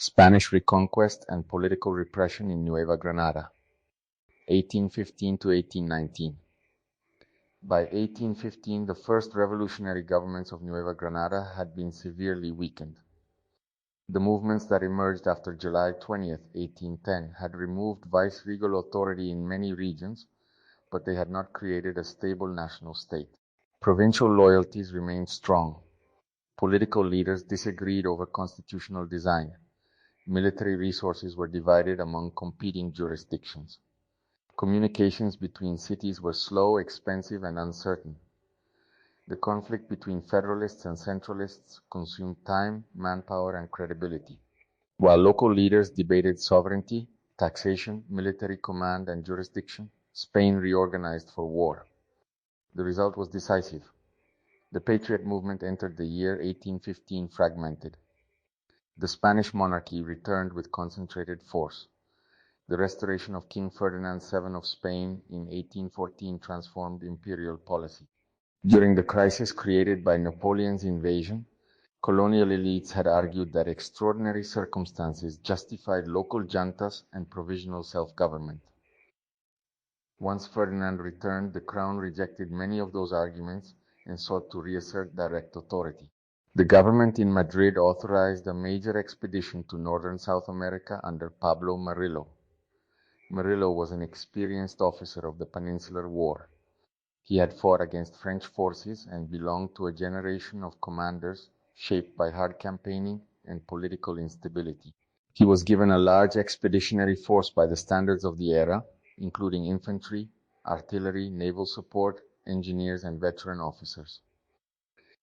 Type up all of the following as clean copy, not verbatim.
Spanish Reconquest and Political Repression in Nueva Granada, 1815 to 1819. By 1815, the first revolutionary governments of Nueva Granada had been severely weakened. The movements that emerged after July 20th, 1810, had removed viceregal authority in many regions, but they had not created a stable national state. Provincial loyalties remained strong. Political leaders disagreed over constitutional design. Military resources were divided among competing jurisdictions. Communications between cities were slow, expensive, and uncertain. The conflict between Federalists and Centralists consumed time, manpower, and credibility. While local leaders debated sovereignty, taxation, military command, and jurisdiction, Spain reorganized for war. The result was decisive. The Patriot movement entered the year 1815 fragmented. The Spanish monarchy returned with concentrated force. The restoration of King Ferdinand VII of Spain in 1814 transformed imperial policy. During the crisis created by Napoleon's invasion, colonial elites had argued that extraordinary circumstances justified local juntas and provisional self-government. Once Ferdinand returned, the crown rejected many of those arguments and sought to reassert direct authority. The government in Madrid authorized a major expedition to northern South America under Pablo Morillo. Morillo was an experienced officer of the Peninsular War. He had fought against French forces and belonged to a generation of commanders shaped by hard campaigning and political instability. He was given a large expeditionary force by the standards of the era, including infantry, artillery, naval support, engineers, and veteran officers.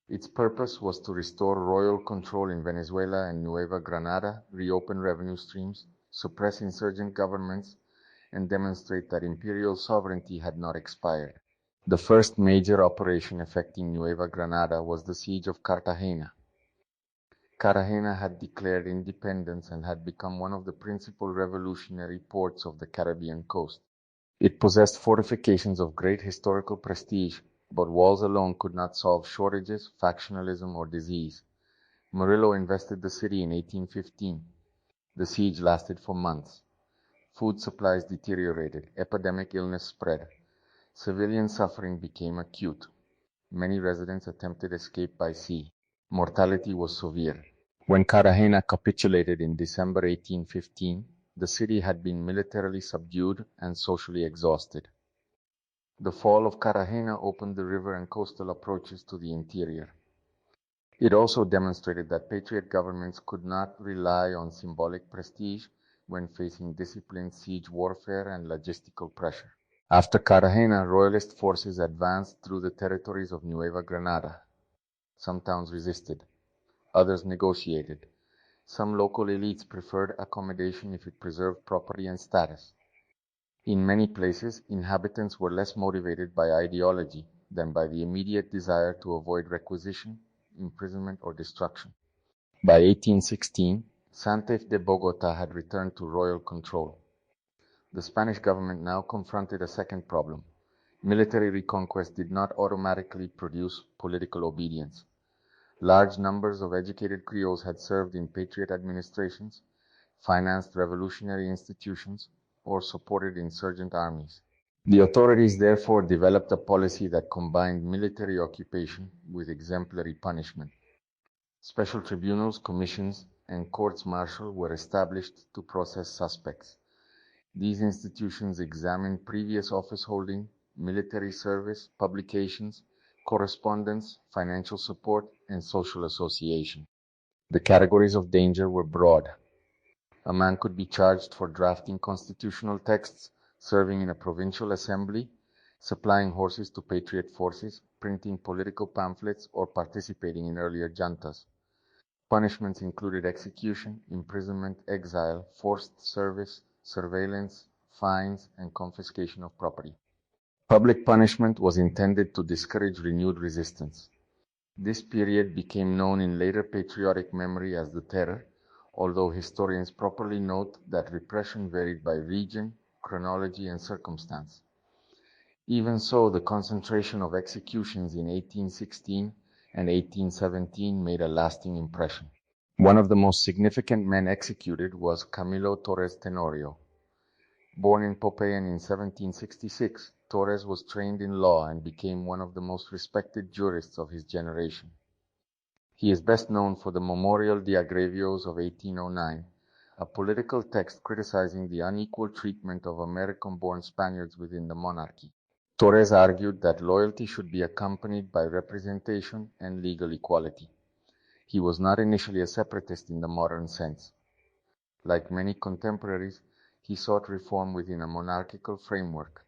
Its purpose was to restore royal control in Venezuela and Nueva Granada, reopen revenue streams, suppress insurgent governments, and demonstrate that imperial sovereignty had not expired. The first major operation affecting Nueva Granada was the siege of Cartagena. Cartagena had declared independence and had become one of the principal revolutionary ports of the Caribbean coast. It possessed fortifications of great historical prestige, but walls alone could not solve shortages, factionalism, or disease. Morillo invested the city in 1815. The siege lasted for months. Food supplies deteriorated, epidemic illness spread. Civilian suffering became acute. Many residents attempted escape by sea. Mortality was severe. When Cartagena capitulated in December 1815, the city had been militarily subdued and socially exhausted. The fall of Cartagena opened the river and coastal approaches to the interior. It also demonstrated that patriot governments could not rely on symbolic prestige when facing disciplined siege warfare and logistical pressure. After Cartagena, royalist forces advanced through the territories of Nueva Granada. Some towns resisted. Others negotiated. Some local elites preferred accommodation if it preserved property and status. In many places, inhabitants were less motivated by ideology than by the immediate desire to avoid requisition, imprisonment, or destruction. By 1816, Santa Fe de Bogota had returned to royal control. The Spanish government now confronted a second problem. Military reconquest did not automatically produce political obedience. Large numbers of educated Creoles had served in patriot administrations, financed revolutionary institutions, or supported insurgent armies. The authorities therefore developed a policy that combined military occupation with exemplary punishment. Special tribunals, commissions, and courts martial were established to process suspects. These institutions examined previous office holding, military service, publications, correspondence, financial support, and social association. The categories of danger were broad. A man could be charged for drafting constitutional texts, serving in a provincial assembly, supplying horses to patriot forces, printing political pamphlets, or participating in earlier juntas. Punishments included execution, imprisonment, exile, forced service, surveillance, fines, and confiscation of property. Public punishment was intended to discourage renewed resistance. This period became known in later patriotic memory as the Terror, although historians properly note that repression varied by region, chronology, and circumstance. Even so, the concentration of executions in 1816 and 1817 made a lasting impression. One of the most significant men executed was Camilo Torres Tenorio. Born in Popayan in 1766, Torres was trained in law and became one of the most respected jurists of his generation. He is best known for the Memorial de Agravios of 1809, a political text criticizing the unequal treatment of American-born Spaniards within the monarchy. Torres argued that loyalty should be accompanied by representation and legal equality. He was not initially a separatist in the modern sense. Like many contemporaries, he sought reform within a monarchical framework.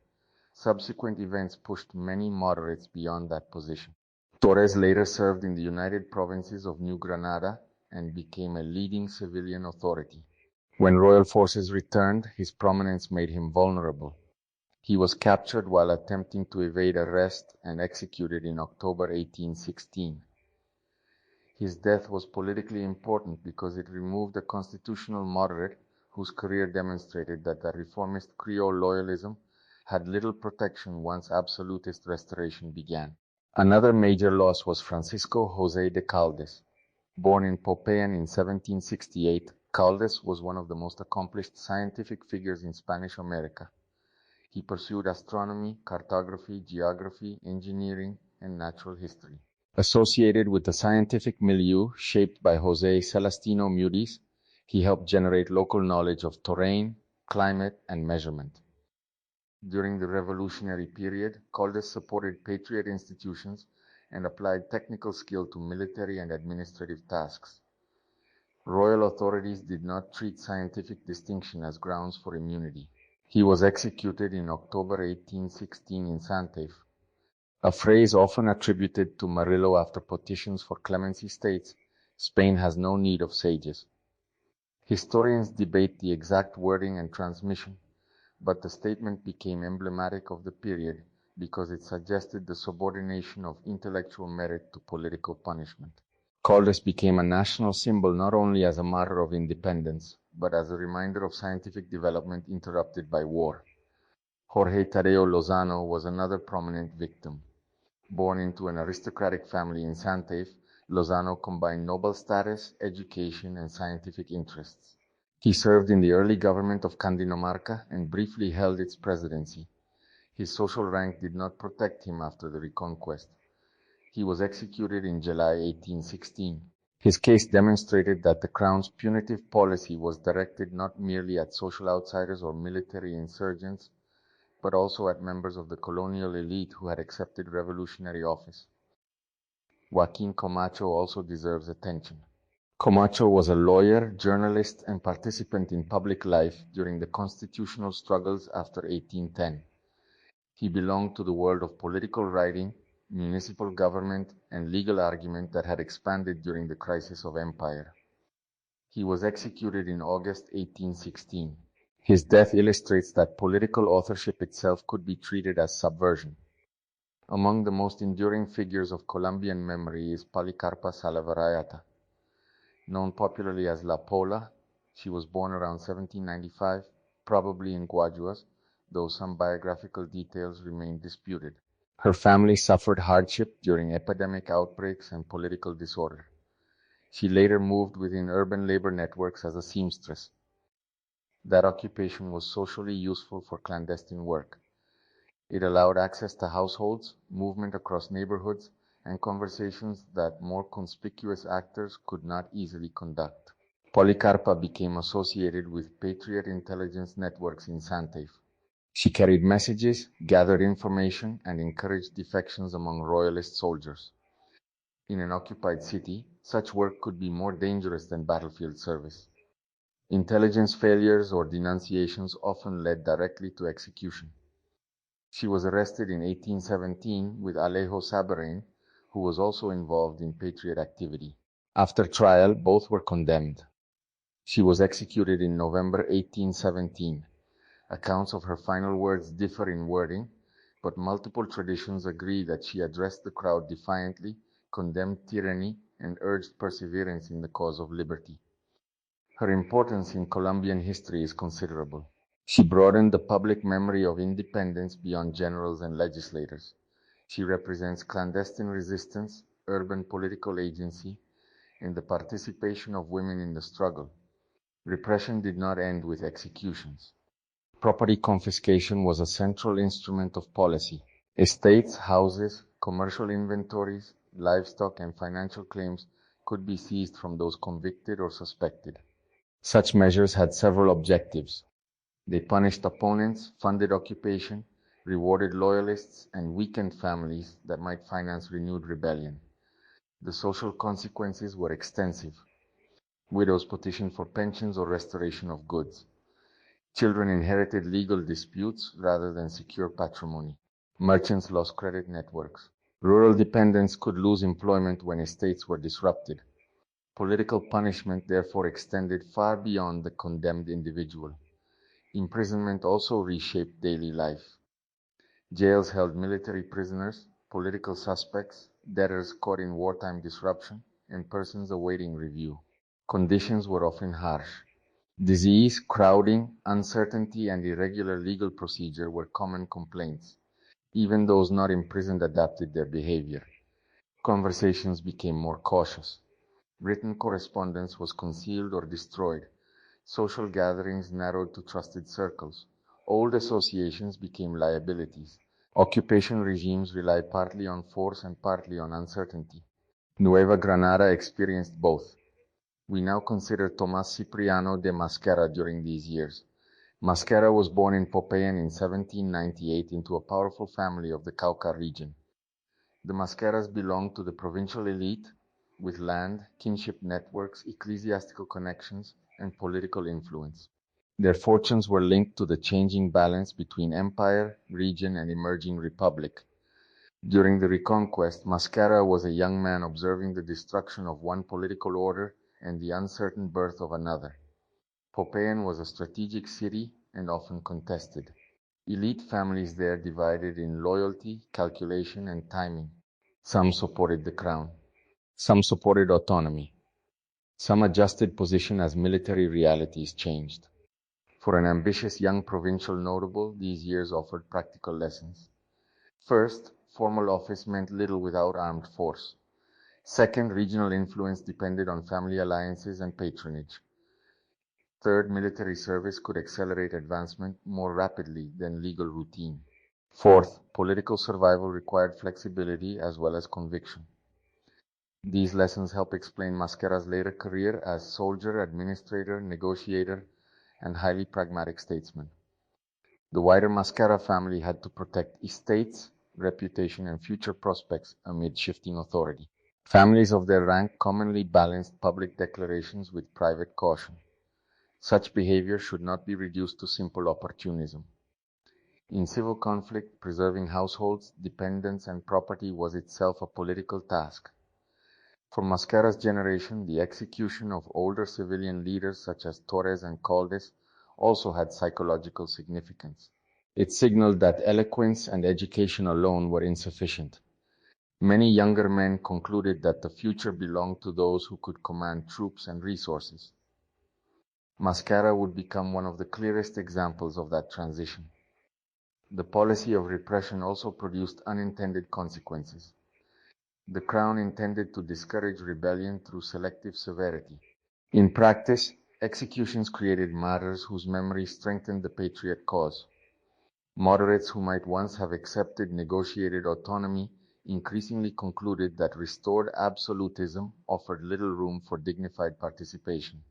Subsequent events pushed many moderates beyond that position. Torres later served in the United Provinces of New Granada and became a leading civilian authority. When royal forces returned, his prominence made him vulnerable. He was captured while attempting to evade arrest and executed in October 1816. His death was politically important because it removed a constitutional moderate whose career demonstrated that the reformist Creole loyalism had little protection once absolutist restoration began. Another major loss was Francisco José de Caldes. Born in Popayan in 1768, Caldes was one of the most accomplished scientific figures in Spanish America. He pursued astronomy, cartography, geography, engineering, and natural history. Associated with the scientific milieu shaped by José Celestino Mutis, he helped generate local knowledge of terrain, climate, and measurement. During the revolutionary period, Caldes supported patriot institutions and applied technical skill to military and administrative tasks. Royal authorities did not treat scientific distinction as grounds for immunity. He was executed in October 1816 in Santa Fe. A phrase often attributed to Morillo after petitions for clemency states, "Spain has no need of sages." Historians debate the exact wording and transmission, but the statement became emblematic of the period because it suggested the subordination of intellectual merit to political punishment. Caldes became a national symbol not only as a martyr of independence, but as a reminder of scientific development interrupted by war. Jorge Tadeo Lozano was another prominent victim. Born into an aristocratic family in Santa Fe, Lozano combined noble status, education, and scientific interests. He served in the early government of Cundinamarca and briefly held its presidency. His social rank did not protect him after the Reconquest. He was executed in July 1816. His case demonstrated that the Crown's punitive policy was directed not merely at social outsiders or military insurgents, but also at members of the colonial elite who had accepted revolutionary office. Joaquin Camacho also deserves attention. Camacho was a lawyer, journalist, and participant in public life during the constitutional struggles after 1810. He belonged to the world of political writing, municipal government, and legal argument that had expanded during the crisis of empire. He was executed in August 1816. His death illustrates that political authorship itself could be treated as subversion. Among the most enduring figures of Colombian memory is Policarpa Salaverrieta. Known popularly as La Pola, she was born around 1795, probably in Guajuas, though some biographical details remain disputed. Her family suffered hardship during epidemic outbreaks and political disorder. She later moved within urban labor networks as a seamstress. That occupation was socially useful for clandestine work. It allowed access to households, movement across neighborhoods, and conversations that more conspicuous actors could not easily conduct. Policarpa became associated with patriot intelligence networks in Santa Fe. She carried messages, gathered information, and encouraged defections among royalist soldiers. In an occupied city, such work could be more dangerous than battlefield service. Intelligence failures or denunciations often led directly to execution. She was arrested in 1817 with Alejo Sabarain, who was also involved in patriot activity. After trial, both were condemned. She was executed in November 1817. Accounts of her final words differ in wording, but multiple traditions agree that she addressed the crowd defiantly, condemned tyranny, and urged perseverance in the cause of liberty. Her importance in Colombian history is considerable. She broadened the public memory of independence beyond generals and legislators. She represents clandestine resistance, urban political agency, in the participation of women in the struggle. Repression did not end with executions. Property confiscation was a central instrument of policy. Estates, houses, commercial inventories, livestock, and financial claims could be seized from those convicted or suspected. Such measures had several objectives. They punished opponents, funded occupation, rewarded loyalists, and weakened families that might finance renewed rebellion. The social consequences were extensive. Widows petitioned for pensions or restoration of goods. Children inherited legal disputes rather than secure patrimony. Merchants lost credit networks. Rural dependents could lose employment when estates were disrupted. Political punishment therefore extended far beyond the condemned individual. Imprisonment also reshaped daily life. Jails held military prisoners, political suspects, debtors caught in wartime disruption, and persons awaiting review. Conditions were often harsh. Disease, crowding, uncertainty, and irregular legal procedure were common complaints. Even those not imprisoned adapted their behavior. Conversations became more cautious. Written correspondence was concealed or destroyed. Social gatherings narrowed to trusted circles. Old associations became liabilities. Occupation regimes rely partly on force and partly on uncertainty. Nueva Granada experienced both. We now consider Tomás Cipriano de Mascara during these years. Mascara was born in Popayan in 1798 into a powerful family of the Cauca region. The Mascaras belonged to the provincial elite with land, kinship networks, ecclesiastical connections, and political influence. Their fortunes were linked to the changing balance between empire, region, and emerging republic. During the Reconquest, Mascara was a young man observing the destruction of one political order and the uncertain birth of another. Popayan was a strategic city and often contested. Elite families there divided in loyalty, calculation, and timing. Some supported the crown. Some supported autonomy. Some adjusted position as military realities changed. For an ambitious young provincial notable, these years offered practical lessons. First, formal office meant little without armed force. Second, regional influence depended on family alliances and patronage. Third, military service could accelerate advancement more rapidly than legal routine. Fourth, political survival required flexibility as well as conviction. These lessons help explain Mascara's later career as soldier, administrator, negotiator, and highly pragmatic statesman. The wider Mascara family had to protect estates, reputation, and future prospects amid shifting authority. Families of their rank commonly balanced public declarations with private caution. Such behavior should not be reduced to simple opportunism. In civil conflict, preserving households, dependents, and property was itself a political task. For Mascara's generation, the execution of older civilian leaders such as Torres and Caldes also had psychological significance. It signaled that eloquence and education alone were insufficient. Many younger men concluded that the future belonged to those who could command troops and resources. Mascara would become one of the clearest examples of that transition. The policy of repression also produced unintended consequences. The crown intended to discourage rebellion through selective severity. In practice, executions created martyrs whose memory strengthened the patriot cause. Moderates who might once have accepted negotiated autonomy increasingly concluded that restored absolutism offered little room for dignified participation.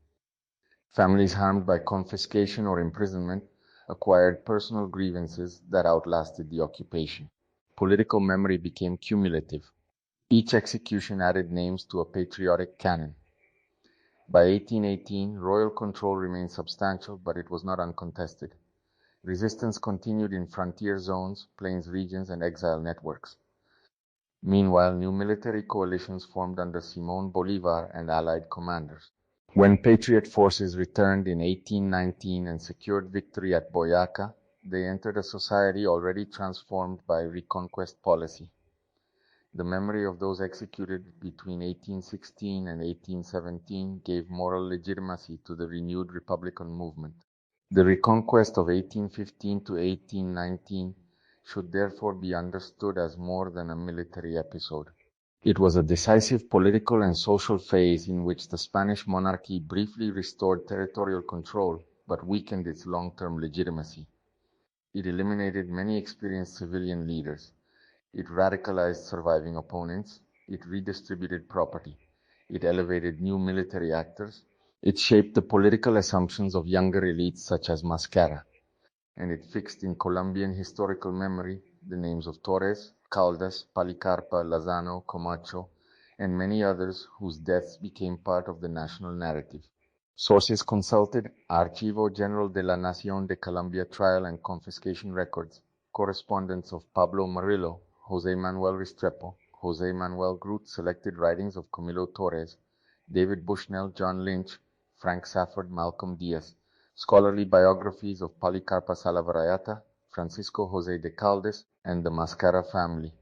Families harmed by confiscation or imprisonment acquired personal grievances that outlasted the occupation. Political memory became cumulative. Each execution added names to a patriotic canon. By 1818, royal control remained substantial, but it was not uncontested. Resistance continued in frontier zones, plains regions, and exile networks. Meanwhile, new military coalitions formed under Simón Bolívar and allied commanders. When patriot forces returned in 1819 and secured victory at Boyaca, they entered a society already transformed by reconquest policy. The memory of those executed between 1816 and 1817 gave moral legitimacy to the renewed Republican movement. The Reconquest of 1815 to 1819 should therefore be understood as more than a military episode. It was a decisive political and social phase in which the Spanish monarchy briefly restored territorial control, but weakened its long-term legitimacy. It eliminated many experienced civilian leaders. It radicalized surviving opponents. It redistributed property. It elevated new military actors. It shaped the political assumptions of younger elites such as Mascara, and it fixed in Colombian historical memory the names of Torres, Caldas, Policarpa, Lozano, Camacho, and many others whose deaths became part of the national narrative. Sources consulted: Archivo General de la Nación de Colombia trial and confiscation records, correspondence of Pablo Morillo, José Manuel Restrepo, José Manuel Groot, selected writings of Camilo Torres, David Bushnell, John Lynch, Frank Safford, Malcolm Diaz, scholarly biographies of Policarpa Salavarayata, Francisco José de Caldes, and the Mascara family.